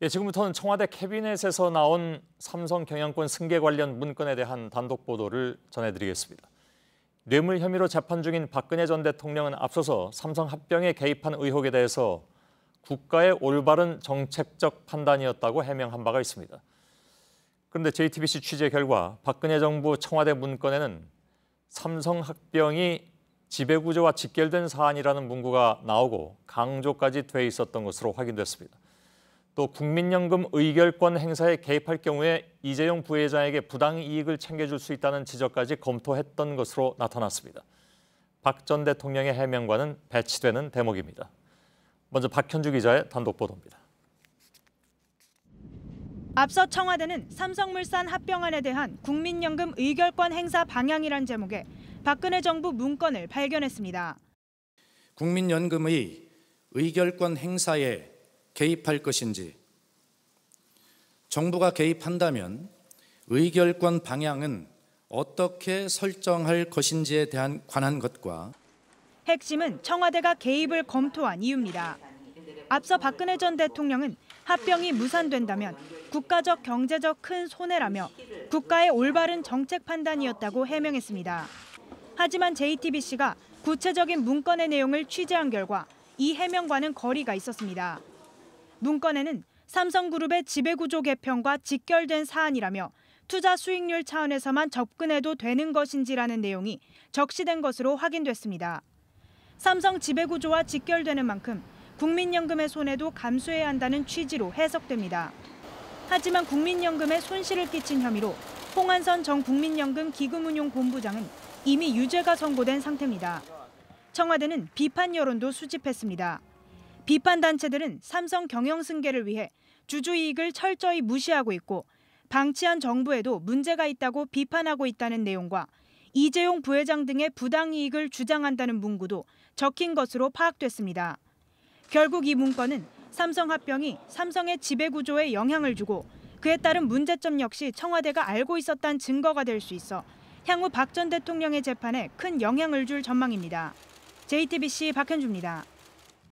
예, 지금부터는 청와대 캐비넷에서 나온 삼성 경영권 승계 관련 문건에 대한 단독 보도를 전해드리겠습니다. 뇌물 혐의로 재판 중인 박근혜 전 대통령은 앞서서 삼성 합병에 개입한 의혹에 대해서 국가의 올바른 정책적 판단이었다고 해명한 바가 있습니다. 그런데 JTBC 취재 결과 박근혜 정부 청와대 문건에는 삼성 합병이 지배구조와 직결된 사안이라는 문구가 나오고 강조까지 돼 있었던 것으로 확인됐습니다. 또 국민연금 의결권 행사에 개입할 경우에 이재용 부회장에게 부당이익을 챙겨줄 수 있다는 지적까지 검토했던 것으로 나타났습니다. 박 전 대통령의 해명과는 배치되는 대목입니다. 먼저 박현주 기자의 단독 보도입니다. 앞서 청와대는 삼성물산 합병안에 대한 국민연금 의결권 행사 방향이란 제목의 박근혜 정부 문건을 발견했습니다. 국민연금의 의결권 행사에 개입할 것인지, 정부가 개입한다면 의결권 방향은 어떻게 설정할 것인지에 관한 것과 핵심은 청와대가 개입을 검토한 이유입니다. 앞서 박근혜 전 대통령은 합병이 무산된다면 국가적 경제적 큰 손해라며 국가의 올바른 정책 판단이었다고 해명했습니다. 하지만 JTBC가 구체적인 문건의 내용을 취재한 결과 이 해명과는 거리가 있었습니다. 문건에는 삼성그룹의 지배구조 개편과 직결된 사안이라며 투자 수익률 차원에서만 접근해도 되는 것인지라는 내용이 적시된 것으로 확인됐습니다. 삼성 지배구조와 직결되는 만큼 국민연금의 손해도 감수해야 한다는 취지로 해석됩니다. 하지만 국민연금에 손실을 끼친 혐의로 홍한선 전 국민연금 기금운용본부장은 이미 유죄가 선고된 상태입니다. 청와대는 비판 여론도 수집했습니다. 비판 단체들은 삼성 경영 승계를 위해 주주이익을 철저히 무시하고 있고 방치한 정부에도 문제가 있다고 비판하고 있다는 내용과 이재용 부회장 등의 부당이익을 주장한다는 문구도 적힌 것으로 파악됐습니다. 결국 이 문건은 삼성 합병이 삼성의 지배구조에 영향을 주고 그에 따른 문제점 역시 청와대가 알고 있었다는 증거가 될 수 있어 향후 박 전 대통령의 재판에 큰 영향을 줄 전망입니다. JTBC 박현주입니다.